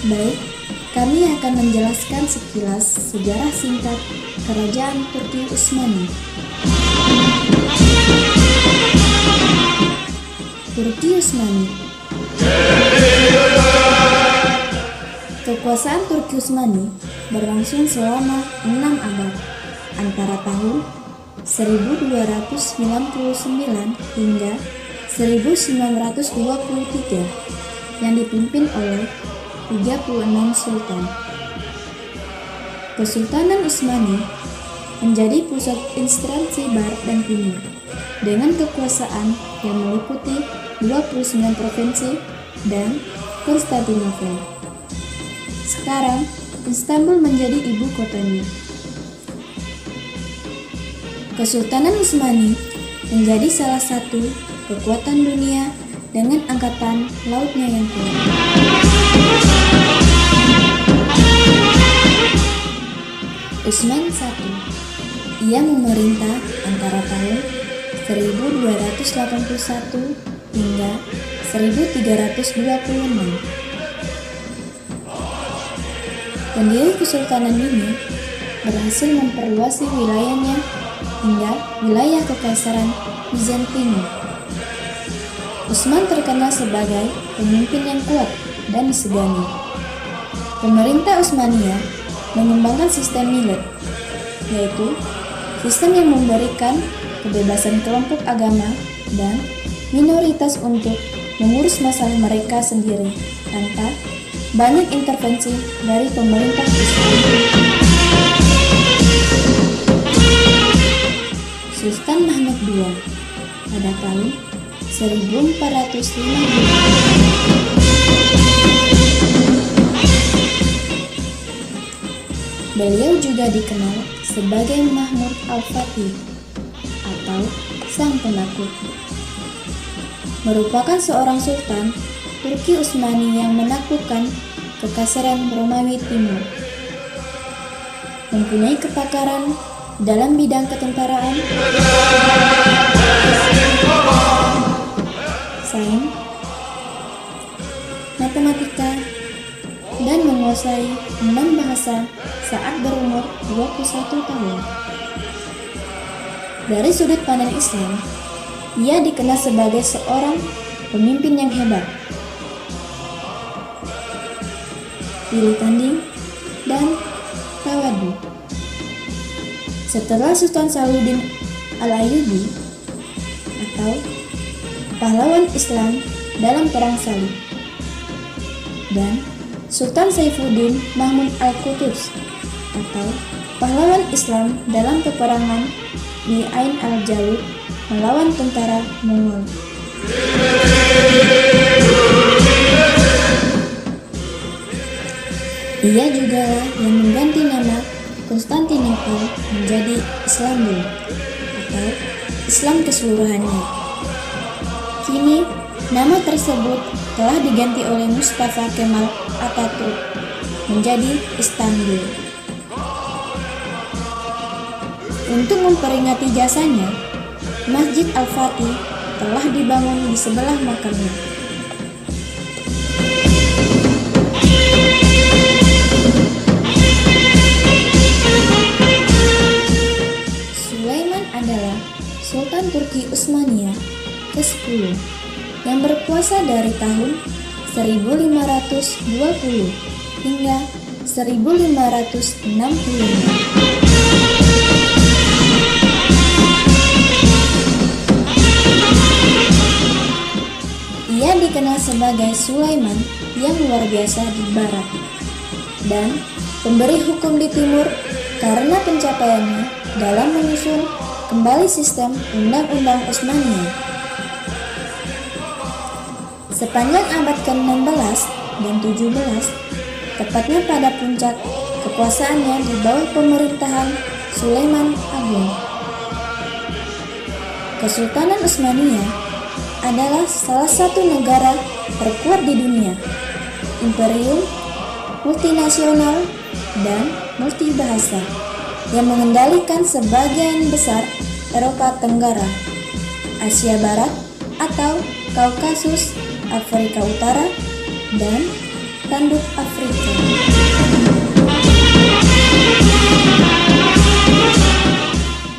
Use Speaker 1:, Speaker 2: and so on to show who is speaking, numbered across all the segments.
Speaker 1: Baik, kami akan menjelaskan sekilas sejarah singkat Kerajaan Turki Utsmani. Turki Utsmani. Kekuasaan Turki Utsmani berlangsung selama 6 abad, antara tahun 1299 hingga 1923, yang dipimpin oleh 36 sultan. Kesultanan Utsmani menjadi pusat instansi barat dan timur, dengan kekuasaan yang meliputi 29 provinsi dan Konstantinopel. Sekarang, Istanbul menjadi ibu kotanya. Kesultanan Utsmani menjadi salah satu kekuatan dunia dengan angkatan lautnya yang kuat. Utsman I. Ia memerintah antara tahun 1281 hingga 1326. Pendiri kesultanan ini berhasil memperluas wilayahnya hingga wilayah Kekaisaran Bizantium. Utsman terkenal sebagai pemimpin yang kuat dan disegani. Pemerintah Utsmania mengembangkan sistem millet, yaitu sistem yang memberikan kebebasan kelompok agama dan minoritas untuk mengurus masalah mereka sendiri tanpa banyak intervensi dari pemerintah Islam. Sultan Mahmud II pada tahun 1450. Beliau juga dikenal sebagai Mahmud Al-Fatih atau Sang Penakut. Merupakan seorang sultan Turki Utsmani yang menaklukkan Kekaisaran Romawi Timur. Mempunyai kepakaran dalam bidang ketentaraan, sains, matematika, dan menguasai 6 bahasa saat berumur 21 tahun. Dari sudut pandang Islam, ia dikenal sebagai seorang pemimpin yang hebat, pilih tanding, dan tawadu. Setelah Sultan Salahuddin Al-Ayyubi atau pahlawan Islam dalam Perang Salib, dan Sultan Saifuddin Mahmud Al-Quds atau pahlawan Islam dalam peperangan di Ain al-Jalut melawan tentara Mongol. Ia juga yang mengganti nama Konstantinopel menjadi Istanbul atau Islam keseluruhannya. Kini, nama tersebut telah diganti oleh Mustafa Kemal Atatürk menjadi Istanbul. Untuk memperingati jasanya, Masjid Al-Fatih telah dibangun di sebelah makamnya. Sulaiman adalah Sultan Turki Utsmania ke-10 yang berkuasa dari tahun 1520 hingga 1565. Ia dikenal sebagai Sulaiman yang luar biasa di barat dan pemberi hukum di timur karena pencapaiannya dalam menyusun kembali sistem Undang-Undang Utsmania. Sepanjang abad ke-16 dan 17, tepatnya pada puncak kekuasaannya di bawah pemerintahan Sulaiman Agung, Kesultanan Utsmania adalah salah satu negara terkuat di dunia, imperium multinasional dan multibahasa yang mengendalikan sebagian besar Eropa Tenggara, Asia Barat atau Kaukasus, Afrika Utara, dan tanduk Afrika.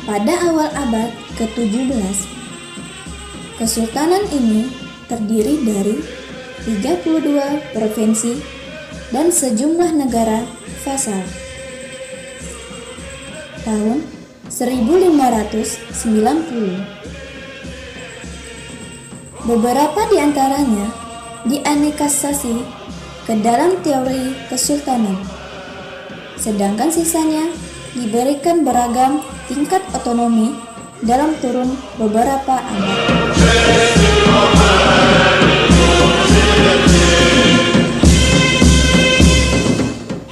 Speaker 1: Pada awal abad ke-17, kesultanan ini terdiri dari 32 provinsi dan sejumlah negara vasal. Tahun 1590, beberapa di antaranya dianekasasi ke dalam teori kesultanan, sedangkan sisanya diberikan beragam tingkat otonomi dalam kurun beberapa abad.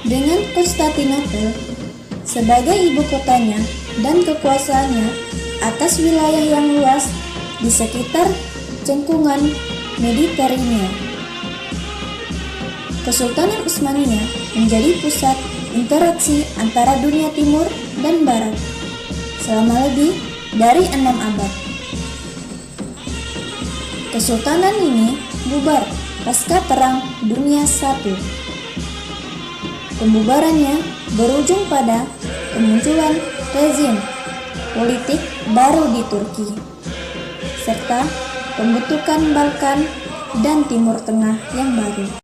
Speaker 1: Dengan Konstantinopel sebagai ibu kotanya dan kekuasaannya atas wilayah yang luas di sekitar cengkungan Mediterania, Kesultanan Utsmaniyah menjadi pusat interaksi antara dunia timur dan barat selama lebih dari 6 abad. Kesultanan ini bubar pasca Perang Dunia I. Pembubarannya berujung pada kemunculan rezim politik baru di Turki, serta pembentukan Balkan dan Timur Tengah yang baru.